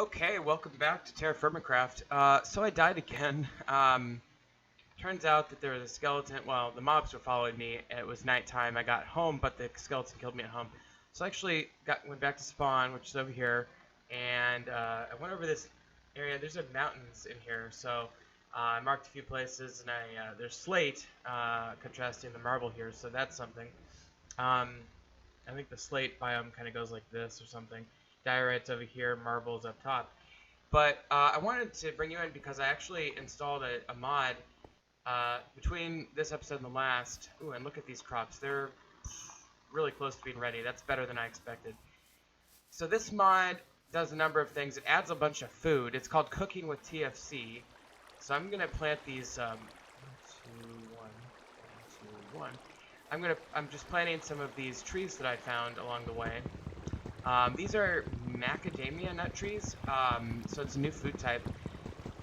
Okay, welcome back to Terrafirmacraft. So I died again. Turns out that there was a skeleton. Well, the mobs were following me. It was nighttime. I got home, but the skeleton killed me at home. So I actually went back to spawn, which is over here, and I went over this area. There's mountains in here, so I marked a few places, and there's slate contrasting the marble here, so that's something. I think the slate biome kind of goes like this or something. Diorite's over here, marble's up top. But I wanted to bring you in because I actually installed a mod between this episode and the last. Ooh, and look at these crops. They're really close to being ready. That's better than I expected. So this mod does a number of things. It adds a bunch of food. It's called Cooking with TFC. So I'm going to plant these 1, 2, 1. I'm just planting some of these trees that I found along the way. These are macadamia nut trees, so it's a new food type.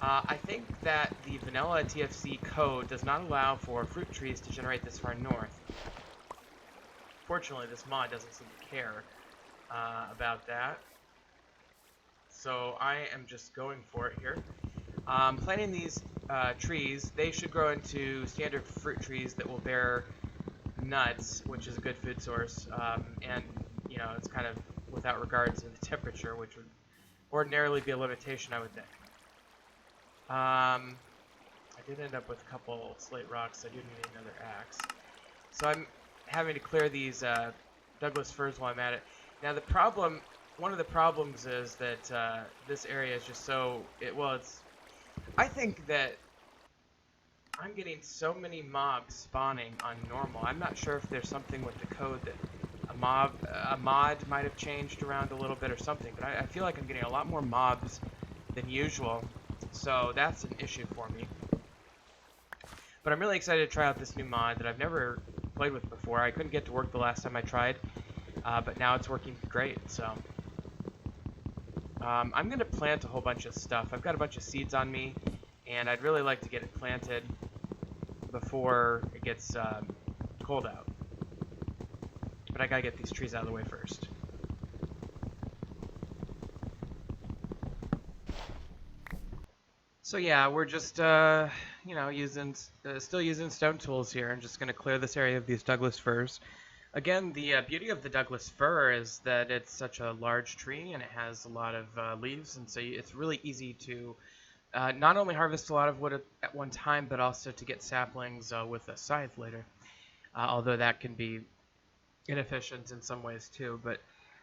I think that the vanilla TFC code does not allow for fruit trees to generate this far north. Fortunately, this mod doesn't seem to care about that. So I am just going for it here. Planting these trees, they should grow into standard fruit trees that will bear nuts, which is a good food source, and you know, it's kind of without regard to the temperature, which would ordinarily be a limitation, I would think. I did end up with a couple slate rocks. I do need another axe. So I'm having to clear these Douglas firs while I'm at it. Now the problem, one of the problems is that this area is just so, I think that I'm getting so many mobs spawning on normal. I'm not sure if there's something with the code that a mod might have changed around a little bit or something, but I feel like I'm getting a lot more mobs than usual, so that's an issue for me. But I'm really excited to try out this new mod that I've never played with before. I couldn't get to work the last time I tried, but now it's working great, so. I'm going to plant a whole bunch of stuff. I've got a bunch of seeds on me, and I'd really like to get it planted before it gets cold out. But I gotta get these trees out of the way first. So yeah, we're just you know, still using stone tools here, and just gonna clear this area of these Douglas firs. Again, the beauty of the Douglas fir is that it's such a large tree and it has a lot of leaves, and so it's really easy to not only harvest a lot of wood at one time, but also to get saplings with a scythe later. Although that can be inefficient in some ways too, but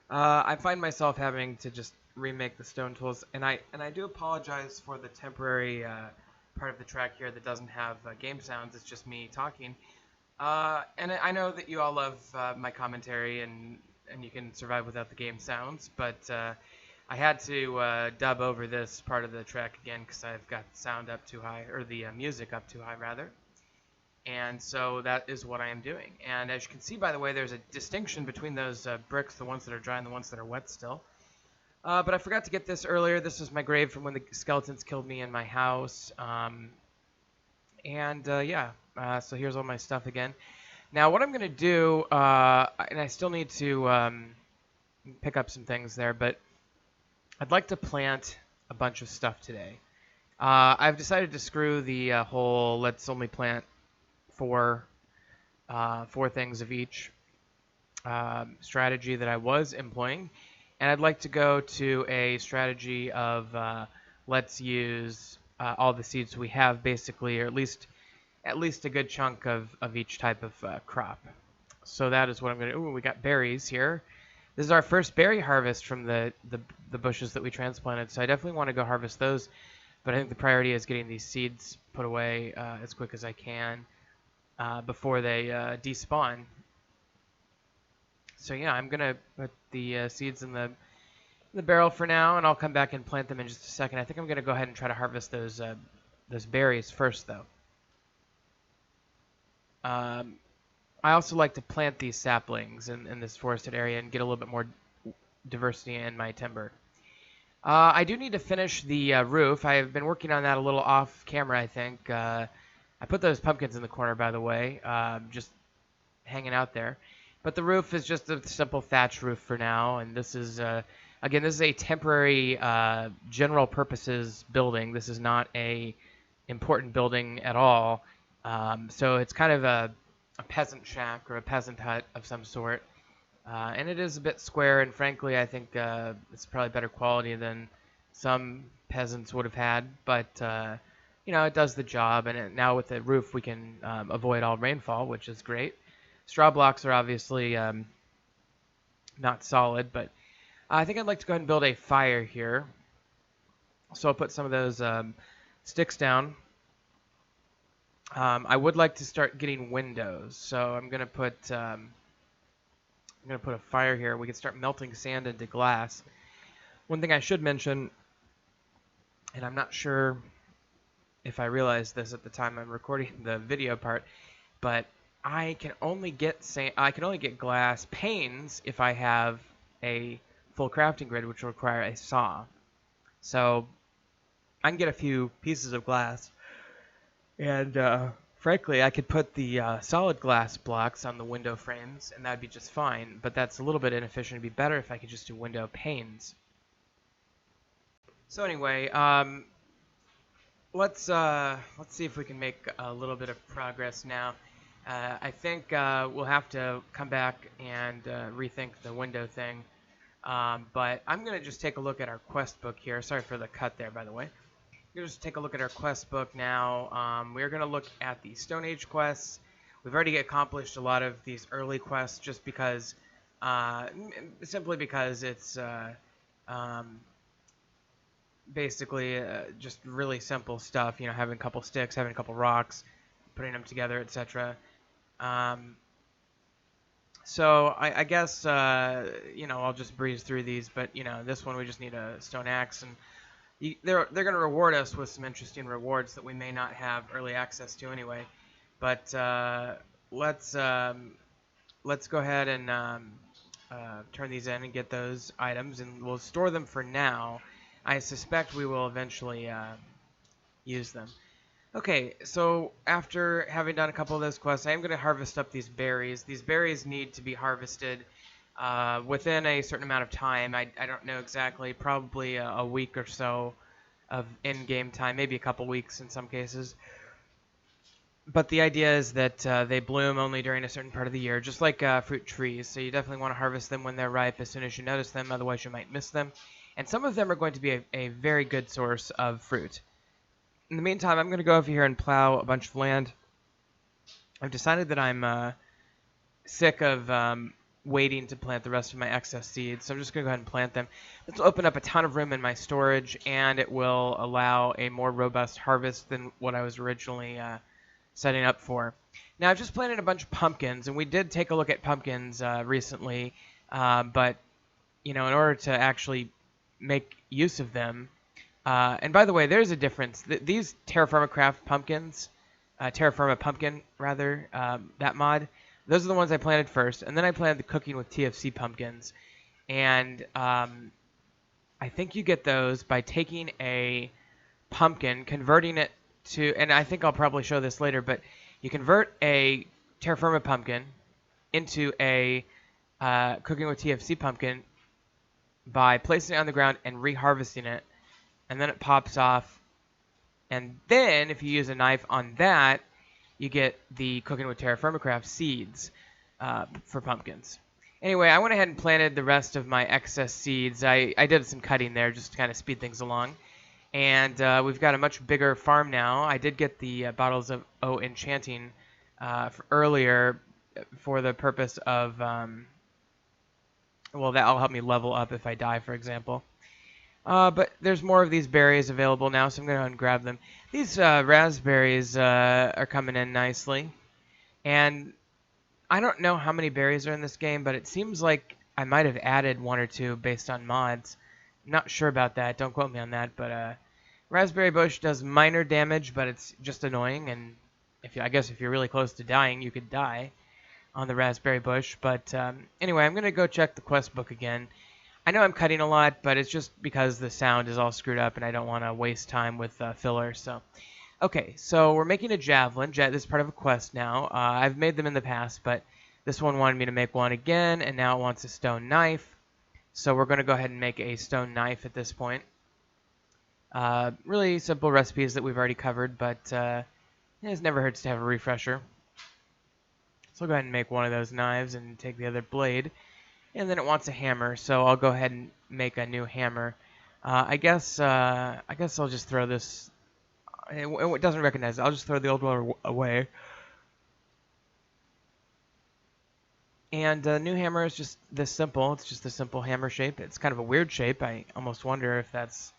I find myself having to just remake the stone tools, and I do apologize for the temporary part of the track here that doesn't have game sounds. It's just me talking, and I know that you all love my commentary, and you can survive without the game sounds, but I had to dub over this part of the track again because I've got the sound up too high, or the music up too high rather. And so that is what I am doing. And as you can see, by the way, there's a distinction between those bricks, the ones that are dry and the ones that are wet still. But I forgot to get this earlier. This is my grave from when the skeletons killed me in my house. Yeah, so here's all my stuff again. Now what I'm going to do, and I still need to pick up some things there, but I'd like to plant a bunch of stuff today. I've decided to screw the whole let's only plant four things of each strategy that I was employing, and I'd like to go to a strategy of let's use all the seeds we have, basically, or at least a good chunk of each type of crop. So that is what I'm going to do. Ooh, we got berries here. This is our first berry harvest from the bushes that we transplanted, so I definitely want to go harvest those, but I think the priority is getting these seeds put away as quick as I can before they despawn. So yeah, I'm gonna put the seeds in the barrel for now, and I'll come back and plant them in just a second. I think I'm gonna go ahead and try to harvest those berries first, though. I also like to plant these saplings in this forested area and get a little bit more diversity in my timber. I do need to finish the roof. I have been working on that a little off camera, I think. I put those pumpkins in the corner, by the way, just hanging out there. But the roof is just a simple thatch roof for now, and this is, I Again, this is a temporary general purposes building. This is not a important building at all. So it's kind of a peasant shack or a peasant hut of some sort. And it is a bit square, and frankly, I think it's probably better quality than some peasants would have had. But, you know, it does the job, and now with the roof, we can avoid all rainfall, which is great. Straw blocks are obviously not solid, but I think I'd like to go ahead and build a fire here. So I'll put some of those sticks down. I would like to start getting windows, so I'm gonna put a fire here. We can start melting sand into glass. One thing I should mention, and I'm not sure if I realized this at the time I'm recording the video part, but I can only get glass panes if I have a full crafting grid, which will require a saw. So I can get a few pieces of glass, and frankly, I could put the solid glass blocks on the window frames, and that'd be just fine. But that's a little bit inefficient. It'd be better if I could just do window panes. So anyway, let's see if we can make a little bit of progress now. I think we'll have to come back and rethink the window thing. But I'm going to just take a look at our quest book here. Sorry for the cut there, by the way. We're going to just take a look at our quest book now. We're going to look at the Stone Age quests. We've already accomplished a lot of these early quests just because, simply because it's basically just really simple stuff. You know, having a couple sticks, having a couple rocks, putting them together, etc. So I guess, you know, I'll just breeze through these, but, you know, this one we just need a stone axe, and they're going to reward us with some interesting rewards that we may not have early access to anyway. But let's go ahead and turn these in and get those items, and we'll store them for now. I suspect we will eventually use them. Okay, so after having done a couple of those quests, I am going to harvest up these berries. These berries need to be harvested within a certain amount of time. I don't know exactly, probably a week or so of in-game time, maybe a couple weeks in some cases. But the idea is that they bloom only during a certain part of the year, just like fruit trees. So you definitely want to harvest them when they're ripe as soon as you notice them, otherwise you might miss them. And some of them are going to be a very good source of fruit. In the meantime, I'm going to go over here and plow a bunch of land. I've decided that I'm sick of waiting to plant the rest of my excess seeds, so I'm just going to go ahead and plant them. This will open up a ton of room in my storage, and it will allow a more robust harvest than what I was originally setting up for. Now, I've just planted a bunch of pumpkins, and we did take a look at pumpkins recently, but, you know, in order to actually make use of them, and by the way, there's a difference. These TerraFirmacraft pumpkins, TerraFirmaPumpkin rather, that mod, those are the ones I planted first, and then I planted the cooking with TFC pumpkins. And I think you get those by taking a pumpkin, converting it to, and I think I'll probably show this later, but you convert a TerraFirmaPumpkin into a cooking with TFC pumpkin by placing it on the ground and reharvesting it. And then it pops off, and then if you use a knife on that, you get the Cooking with TerraFirmacraft seeds for pumpkins. Anyway, I went ahead and planted the rest of my excess seeds. I did some cutting there just to kind of speed things along. And we've got a much bigger farm now. I did get the bottles of enchanting earlier for the purpose of, well, that'll help me level up if I die, for example. But there's more of these berries available now, so I'm going to go and grab them. These raspberries are coming in nicely. And I don't know how many berries are in this game, but it seems like I might have added one or two based on mods. I'm not sure about that. Don't quote me on that. But raspberry bush does minor damage, but it's just annoying. And I guess if you're really close to dying, you could die on the raspberry bush. But anyway, I'm going to go check the quest book again. I know I'm cutting a lot, but it's just because the sound is all screwed up and I don't want to waste time with filler. So, okay, so we're making a javelin. This is part of a quest now. I've made them in the past, but this one wanted me to make one again, and now it wants a stone knife. So we're going to go ahead and make a stone knife at this point. Really simple recipes that we've already covered, but it never hurts to have a refresher. So I'll go ahead and make one of those knives and take the other blade. And then it wants a hammer, so I'll go ahead and make a new hammer. I guess I'll just throw this. It doesn't recognize it. I'll just throw the old one away. And the new hammer is just this simple. It's just a simple hammer shape. It's kind of a weird shape. I almost wonder if that's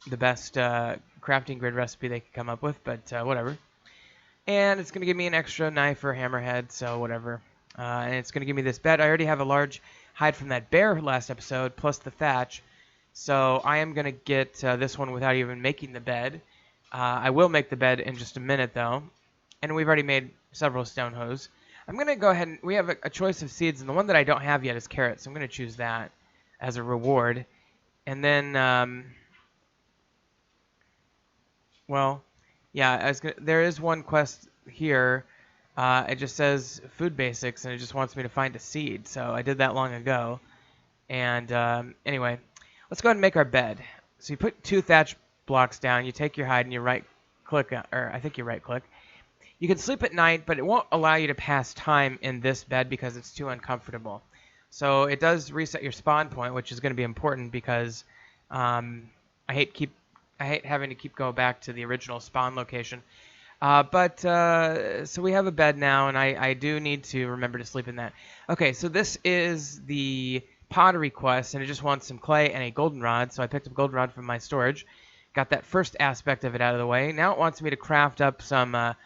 the best crafting grid recipe they could come up with, but whatever. And it's going to give me an extra knife or hammerhead, so whatever. And it's going to give me this bed. I already have a large hide from that bear last episode, plus the thatch. So I am going to get this one without even making the bed. I will make the bed in just a minute, though. And we've already made several stone hoes. I'm going to go ahead and we have a choice of seeds, and the one that I don't have yet is carrots. So I'm going to choose that as a reward. And then, well, yeah, there is one quest here. It just says food basics, and it just wants me to find a seed. So I did that long ago. And anyway, let's go ahead and make our bed. So you put 2 thatch blocks down. You take your hide and you right-click, or I think you right-click. You can sleep at night, but it won't allow you to pass time in this bed because it's too uncomfortable. So it does reset your spawn point, which is going to be important because I hate having to keep going back to the original spawn location. So we have a bed now, and I do need to remember to sleep in that. Okay, so this is the pottery quest, and it just wants some clay and a goldenrod. So I picked up goldenrod from my storage, got that first aspect of it out of the way. Now it wants me to craft up some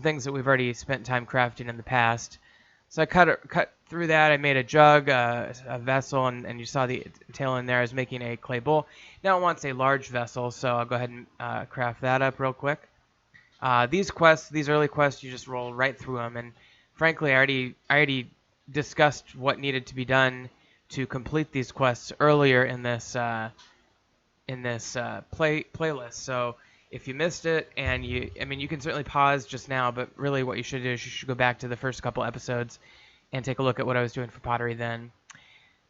things that we've already spent time crafting in the past. So I cut through that. I made a jug, a vessel, and you saw the tail in there. I was making a clay bowl. Now it wants a large vessel, so I'll go ahead and craft that up real quick. These early quests, you just roll right through them. And frankly, I already discussed what needed to be done to complete these quests earlier in this playlist. So if you missed it, and you can certainly pause just now, but really what you should do is you should go back to the first couple episodes and take a look at what I was doing for pottery then.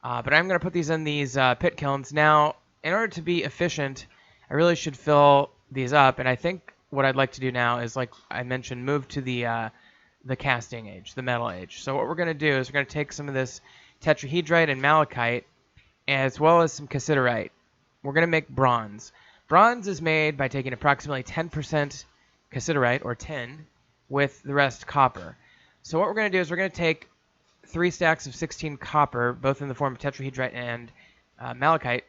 But I'm going to put these in these pit kilns. Now, in order to be efficient, I really should fill these up, and I think what I'd like to do now is, like I mentioned, move to the casting age, the metal age. So what we're going to do is we're going to take some of this tetrahedrite and malachite, as well as some cassiterite. We're going to make bronze. Bronze is made by taking approximately 10% cassiterite, or tin, with the rest copper. So what we're going to do is we're going to take 3 stacks of 16 copper, both in the form of tetrahedrite and malachite,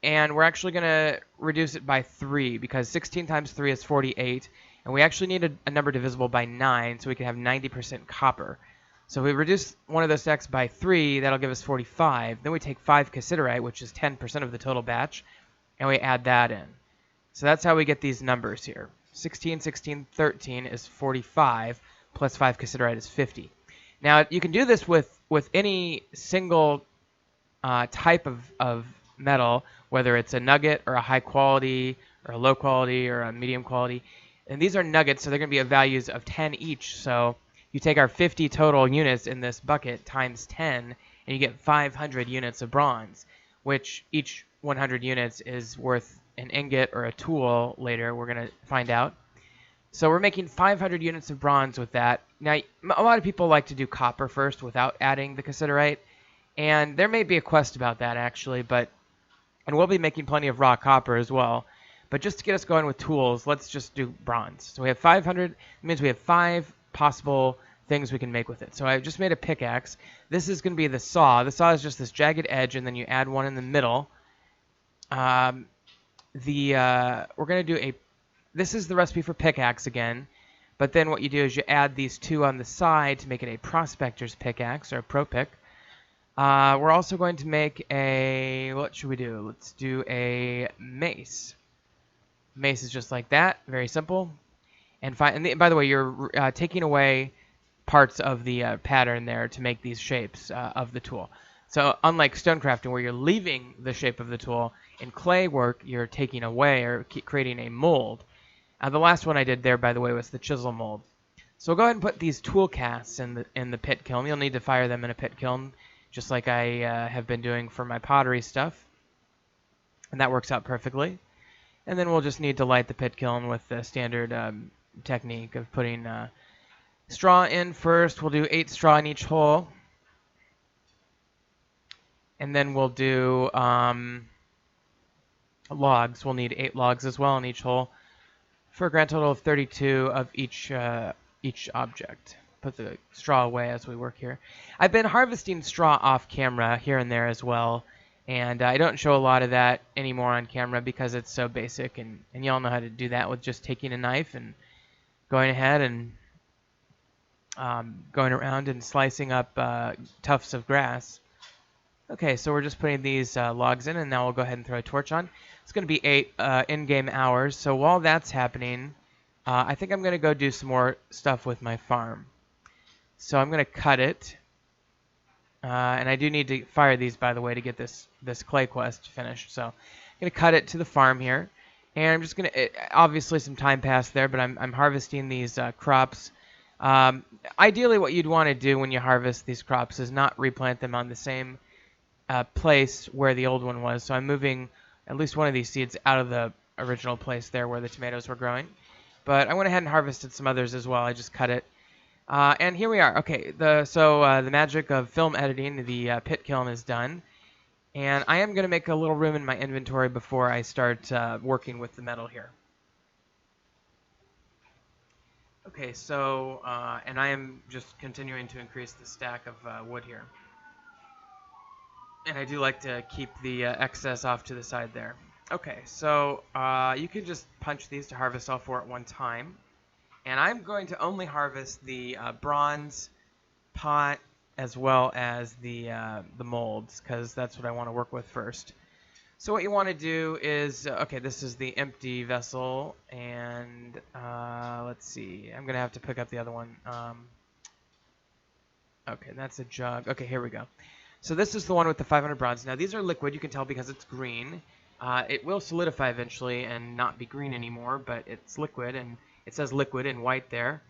and we're actually going to reduce it by 3, because 16 times 3 is 48, and we actually need a number divisible by 9, so we can have 90% copper. So if we reduce one of those stacks by 3, that'll give us 45. Then we take 5 cassiterite, which is 10% of the total batch, and we add that in. So that's how we get these numbers here. 16, 16, 13 is 45, plus 5 cassiterite is 50. Now, you can do this with any single type of metal, whether it's a nugget or a high quality or a low quality or a medium quality. And these are nuggets, so they're going to be of values of 10 each. So you take our 50 total units in this bucket times 10, and you get 500 units of bronze, which each 100 units is worth an ingot or a tool later. We're going to find out. So we're making 500 units of bronze with that. Now, a lot of people like to do copper first without adding the cassiterite, and there may be a quest about that, actually, and we'll be making plenty of raw copper as well. But just to get us going with tools, let's just do bronze. So we have 500. It means we have 5 possible things we can make with it. So I just made a pickaxe. This is going to be the saw. The saw is just this jagged edge, and then you add one in the middle. We're going to do this is the recipe for pickaxe again, but then what you do is you add these 2 on the side to make it a prospector's pickaxe, or a pro pick. We're also going to make what should we do? Let's do a mace. Mace is just like that, very simple. And by the way, you're taking away parts of the pattern there to make these shapes of the tool. So unlike stone crafting, where you're leaving the shape of the tool, in clay work, you're taking away or creating a mold. The last one I did there, by the way, was the chisel mold. So we'll go ahead and put these tool casts in the pit kiln. You'll need to fire them in a pit kiln just like I have been doing for my pottery stuff. And that works out perfectly. And then we'll just need to light the pit kiln with the standard technique of putting straw in first. We'll do 8 straw in each hole. And then we'll do logs. We'll need 8 logs as well in each hole for a grand total of 32 of each object. Put the straw away as we work here. I've been harvesting straw off camera here and there as well, and I don't show a lot of that anymore on camera because it's so basic, and y'all know how to do that with just taking a knife and going ahead and going around and slicing up tufts of grass. Okay, so we're just putting these logs in, and now we'll go ahead and throw a torch on. It's going to be 8 in-game hours, so while that's happening, I think I'm going to go do some more stuff with my farm. So I'm going to cut it, and I do need to fire these, by the way, to get this clay quest finished. So I'm going to cut it to the farm here, and I'm just going to, obviously some time passed there, but I'm harvesting these crops. Ideally, what you'd want to do when you harvest these crops is not replant them on the same place where the old one was. So I'm moving at least one of these seeds out of the original place there where the tomatoes were growing. But I went ahead and harvested some others as well. I just cut it. And here we are. Okay, the magic of film editing, the pit kiln is done. And I am going to make a little room in my inventory before I start working with the metal here. Okay, so, and I am just continuing to increase the stack of wood here. And I do like to keep the excess off to the side there. Okay, so you can just punch these to harvest all 4 at one time. And I'm going to only harvest the bronze pot as well as the molds, because that's what I want to work with first. So what you want to do is, okay, this is the empty vessel, and let's see, I'm going to have to pick up the other one. Okay, that's a jug. Okay, here we go. So this is the one with the 500 bronze. Now these are liquid, you can tell because it's green. It will solidify eventually and not be green anymore, but it's liquid, and it says liquid in white there.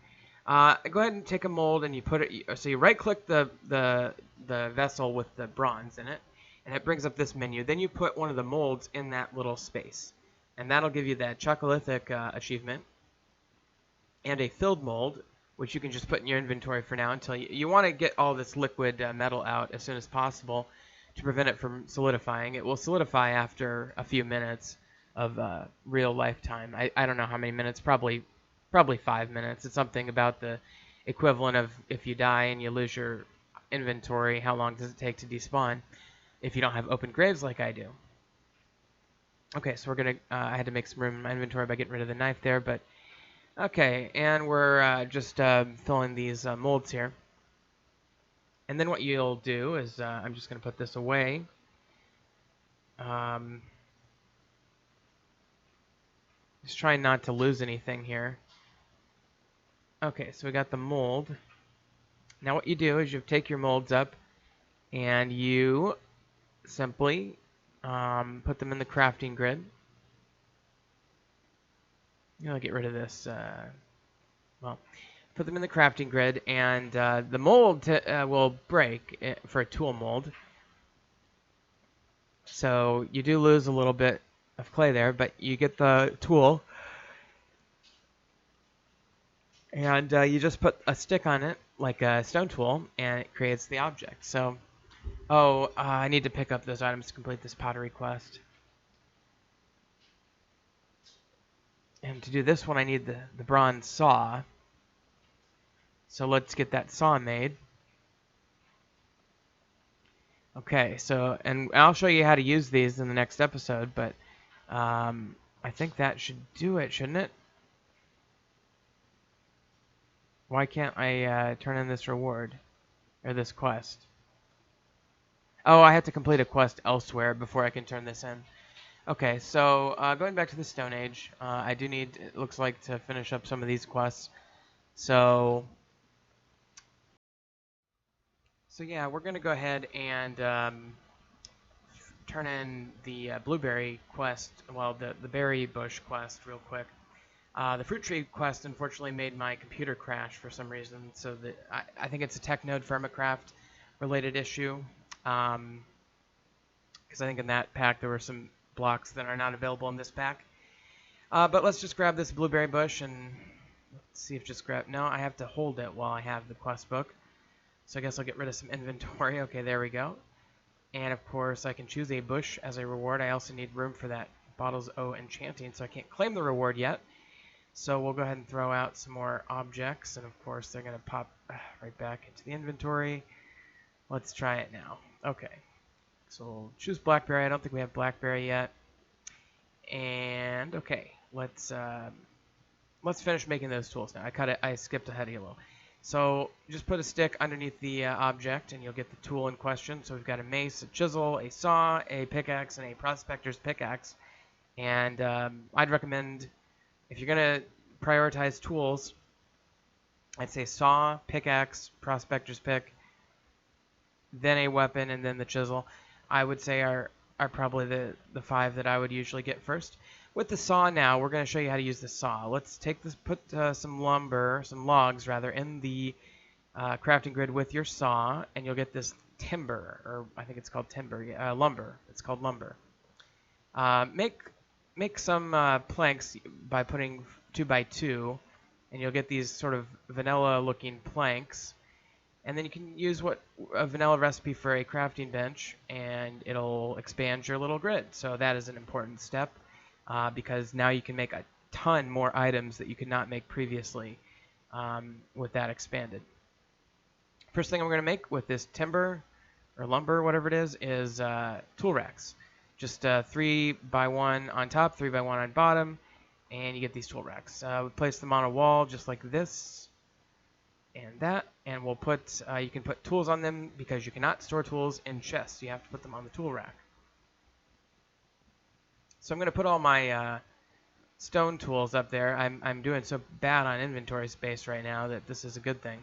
Go ahead and take a mold and you put it, so you right-click the vessel with the bronze in it, and it brings up this menu. Then you put one of the molds in that little space, and that'll give you that Chocolithic achievement, and a filled mold, which you can just put in your inventory for now until you want to get all this liquid metal out as soon as possible to prevent it from solidifying. It will solidify after a few minutes of real lifetime. I don't know how many minutes, probably 5 minutes. It's something about the equivalent of if you die and you lose your inventory, how long does it take to despawn if you don't have open graves like I do. Okay, so we're going to, I had to make some room in my inventory by getting rid of the knife there, but okay, and we're just filling these molds here. And then what you'll do is, I'm just going to put this away. Just trying not to lose anything here. Okay, so we got the mold. Now what you do is you take your molds up and you simply put them in the crafting grid. I'll get rid of this. Well, put them in the crafting grid, and the mold will break for a tool mold. So you do lose a little bit of clay there, but you get the tool, and you just put a stick on it, like a stone tool, and it creates the object. So, I need to pick up those items to complete this pottery quest. And to do this one, I need the bronze saw. So let's get that saw made. Okay, so, and I'll show you how to use these in the next episode, but I think that should do it, shouldn't it? Why can't I turn in this reward, or this quest? Oh, I have to complete a quest elsewhere before I can turn this in. Okay, so going back to the Stone Age, I do need, it looks like, to finish up some of these quests. So yeah, we're going to go ahead and turn in the blueberry quest, well, the berry bush quest real quick. The fruit tree quest unfortunately made my computer crash for some reason, so I think it's a TechNode Firmacraft related issue. because I think in that pack there were some blocks that are not available in this pack. But let's just grab this blueberry bush and let's see if no, I have to hold it while I have the quest book. So I guess I'll get rid of some inventory. Okay, there we go. And of course I can choose a bush as a reward. I also need room for that Bottles O enchanting, so I can't claim the reward yet. So we'll go ahead and throw out some more objects, and of course they're going to pop right back into the inventory. Let's try it now. Okay, so we'll choose blackberry. I don't think we have blackberry yet. And okay, let's finish making those tools now. I skipped ahead a little. So just put a stick underneath the object and you'll get the tool in question. So we've got a mace, a chisel, a saw, a pickaxe, and a prospector's pickaxe. And I'd recommend, if you're going to prioritize tools, I'd say saw, pickaxe, prospector's pick, then a weapon, and then the chisel. I would say are probably the 5 that I would usually get first. With the saw now, we're going to show you how to use the saw. Let's take this, put some logs in the crafting grid with your saw, and you'll get this timber, or I think it's called timber, lumber. It's called lumber. Make some planks by putting 2x2, and you'll get these sort of vanilla-looking planks. And then you can use a vanilla recipe for a crafting bench, and it'll expand your little grid. So that is an important step. Because now you can make a ton more items that you could not make previously with that expanded. First thing I'm going to make with this timber or lumber, whatever it is tool racks. Just 3x1 on top, 3x1 on bottom, and you get these tool racks. We place them on a wall just like this and that, and we'll put you can put tools on them because you cannot store tools in chests. You have to put them on the tool rack. So I'm going to put all my stone tools up there. I'm doing so bad on inventory space right now that this is a good thing.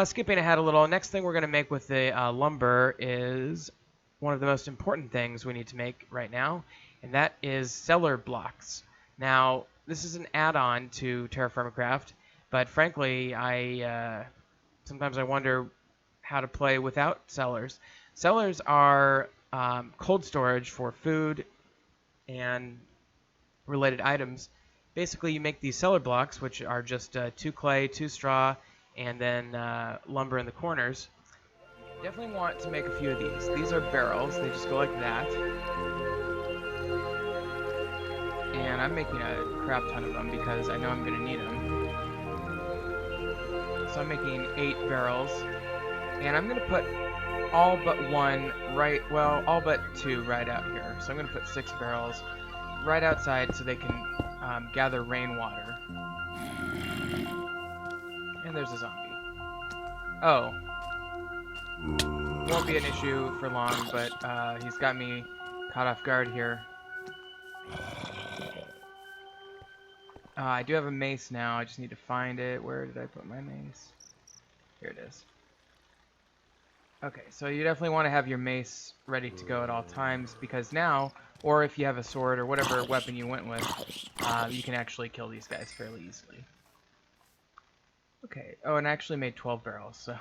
Skipping ahead a little, next thing we're going to make with the lumber is one of the most important things we need to make right now, and that is cellar blocks. Now, this is an add-on to Terrafirmacraft, but frankly, sometimes I wonder how to play without cellars. Cellars are cold storage for food and related items. Basically, you make these cellar blocks, which are just 2 clay, 2 straw, and then lumber in the corners. Definitely want to make a few of these. These are barrels. They just go like that. And I'm making a crap ton of them because I know I'm going to need them. So I'm making 8 barrels. And I'm going to put all but 2 right out here. So I'm going to put 6 barrels right outside so they can gather rainwater. And there's a zombie. Oh. Won't be an issue for long, but he's got me caught off guard here. I do have a mace now. I just need to find it. Where did I put my mace? Here it is. Okay, so you definitely want to have your mace ready to go at all times, because now, or if you have a sword or whatever weapon you went with, you can actually kill these guys fairly easily. Okay, oh, and I actually made 12 barrels, so...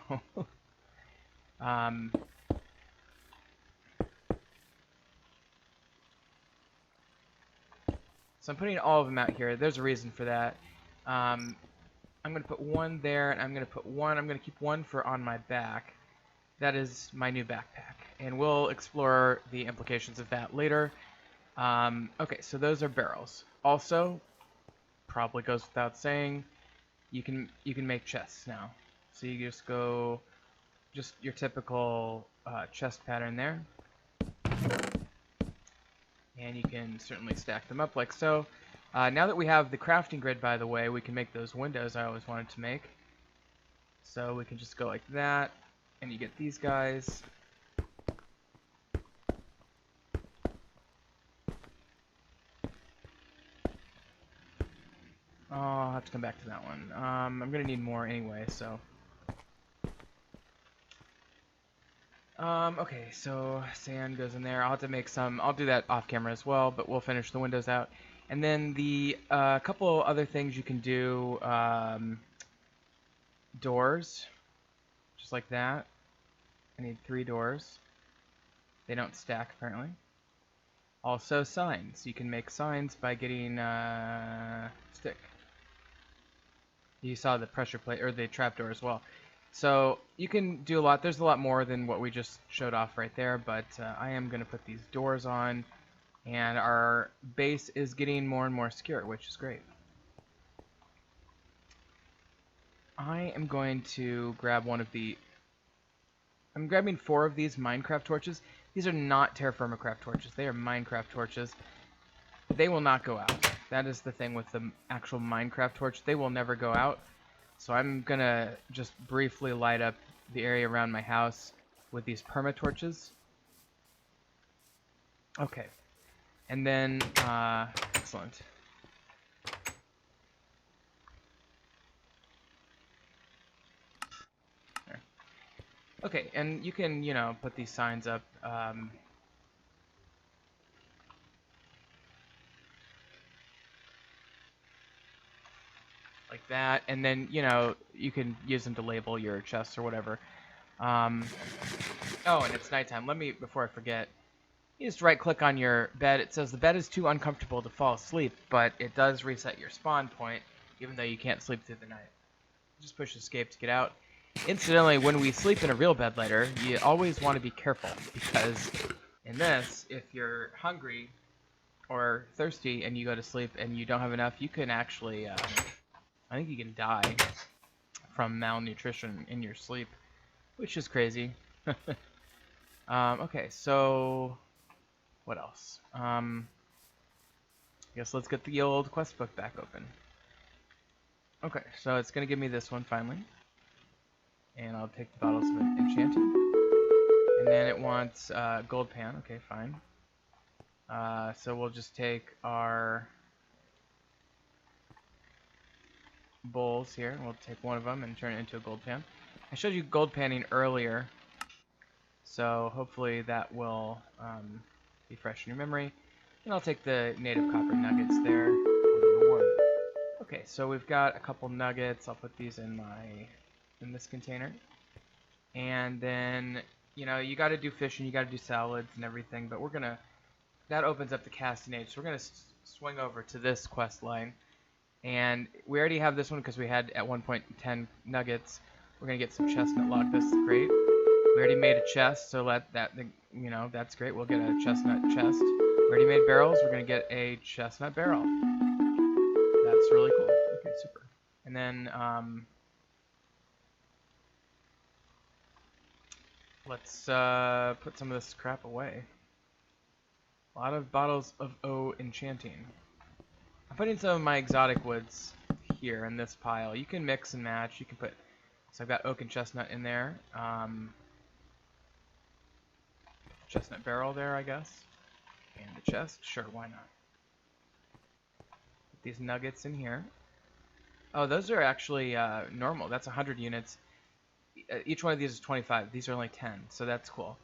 So I'm putting all of them out here. There's a reason for that. I'm going to put 1 there, and I'm going to keep 1 for on my back. That is my new backpack, and we'll explore the implications of that later. Okay, so those are barrels. Also, probably goes without saying, you can make chests now. So you just go, just your typical chest pattern there, and you can certainly stack them up like so. Now that we have the crafting grid, by the way, we can make those windows I always wanted to make. So we can just go like that. And you get these guys. Oh, I'll have to come back to that one. I'm going to need more anyway, so. Okay, so sand goes in there. I'll have to make some. I'll do that off camera as well, but we'll finish the windows out. And then the couple other things you can do, doors, just like that. I need 3 doors. They don't stack, apparently. Also, signs. You can make signs by getting stick. You saw the pressure plate, or the trapdoor as well. So you can do a lot. There's a lot more than what we just showed off right there, but I am going to put these doors on, and our base is getting more and more secure, which is great. I am going to grab one of the... I'm grabbing 4 of these Minecraft torches. These are not TerraFirmacraft torches. They are Minecraft torches. They will not go out. That is the thing with the actual Minecraft torch. They will never go out. So I'm going to just briefly light up the area around my house with these perma torches. Okay. And then, excellent. There. Okay, and you can, you know, put these signs up. Like that, and then, you know, you can use them to label your chests or whatever. Oh, and it's nighttime. Let me, before I forget, you just right-click on your bed. It says the bed is too uncomfortable to fall asleep, but it does reset your spawn point, even though you can't sleep through the night. Just push escape to get out. Incidentally, when we sleep in a real bed later, you always want to be careful, because in this, if you're hungry or thirsty and you go to sleep and you don't have enough, you can actually... I think you can die from malnutrition in your sleep, which is crazy. Okay, so what else? I guess let's get the old quest book back open. Okay, so it's going to give me this one finally. And I'll take the bottles of enchanting. And then it wants gold pan. Okay, fine. So we'll just take our... bowls here. We'll take one of them and turn it into a gold pan. I showed you gold panning earlier, so hopefully that will be fresh in your memory. And I'll take the native copper nuggets there. Okay, so we've got a couple nuggets. I'll put these in this container. And then, you know, you got to do fishing, you got to do salads and everything, but that opens up the casting age. So we're gonna swing over to this quest line. And we already have this one because we had at one point 10 nuggets. We're gonna get some chestnut log. This is great. We already made a chest, so you know, that's great. We'll get a chestnut chest. We already made barrels. We're gonna get a chestnut barrel. That's really cool. Okay, super. And then let's put some of this crap away. A lot of bottles of enchanting. I'm putting some of my exotic woods here in this pile. You can mix and match. You can put, so I've got oak and chestnut in there. Chestnut barrel there, I guess. And the chest, sure, why not? Put these nuggets in here. Oh, those are actually normal. That's 100 units. Each one of these is 25. These are only 10, so that's cool.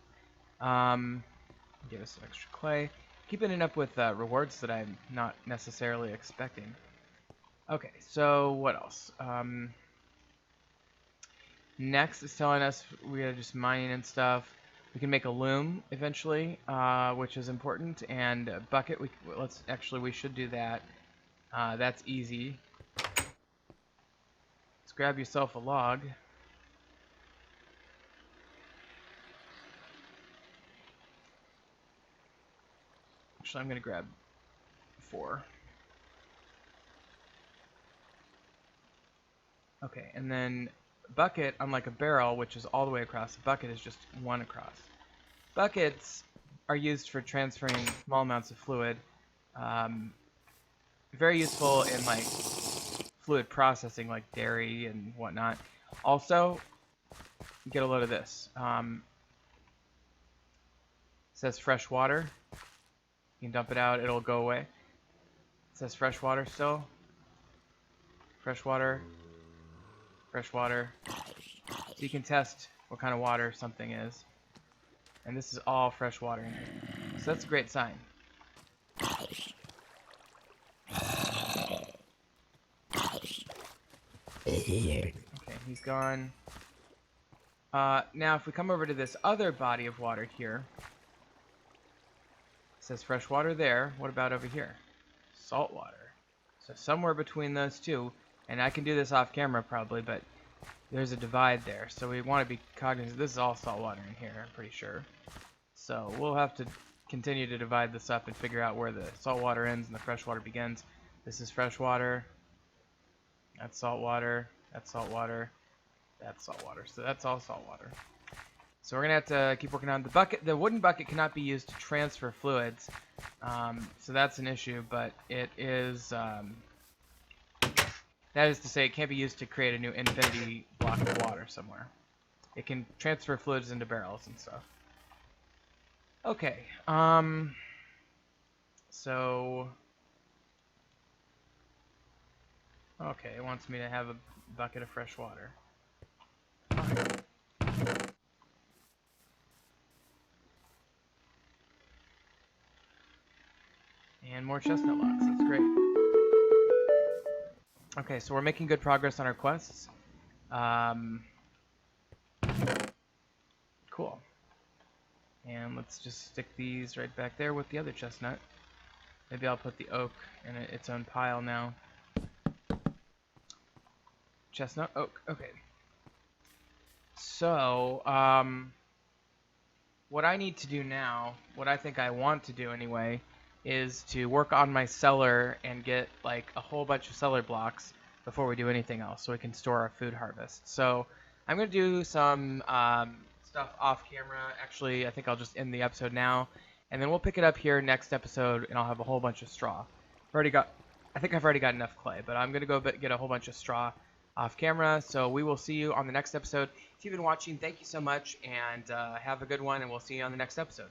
Give us some extra clay. Keeping it up with rewards that I'm not necessarily expecting. Okay, so what else? Next is telling us we are just mining and stuff. We can make a loom eventually, which is important, and a bucket. We should do that. That's easy. Let's grab yourself a log. Actually, I'm going to grab 4. Okay, and then bucket, unlike a barrel, which is all the way across, a bucket is just one across. Buckets are used for transferring small amounts of fluid. Very useful in like fluid processing, like dairy and whatnot. Also, get a load of this. It says fresh water. You can dump it out, it'll go away. It says fresh water still. Fresh water. Fresh water. So you can test what kind of water something is. And this is all fresh water in here. So that's a great sign. Okay, he's gone. Now if we come over to this other body of water here, says fresh water there. What about over here? Salt water. So somewhere between those two, and I can do this off camera probably, but there's a divide there. So we want to be cognizant. This is all salt water in here, I'm pretty sure. So we'll have to continue to divide this up and figure out where the salt water ends and the fresh water begins. This is fresh water. That's salt water. That's salt water. That's salt water. So that's all salt water. So we're going to have to keep working on the bucket. The wooden bucket cannot be used to transfer fluids. So that's an issue, but it is, that is to say, it can't be used to create a new infinity block of water somewhere. It can transfer fluids into barrels and stuff. Okay, so, okay, it wants me to have a bucket of fresh water. And more chestnut logs, that's great. Okay, so we're making good progress on our quests. Cool. And let's just stick these right back there with the other chestnut. Maybe I'll put the oak in its own pile now. Chestnut, oak, okay. So, what I need to do now, what I think I want to do anyway, is to work on my cellar and get like a whole bunch of cellar blocks before we do anything else so we can store our food harvest. So I'm going to do some stuff off camera. Actually, I think I'll just end the episode now, and then we'll pick it up here next episode, and I'll have a whole bunch of straw. I think I've already got enough clay, but I'm going to go get a whole bunch of straw off camera. So we will see you on the next episode. If you've been watching, thank you so much, and have a good one, and we'll see you on the next episode.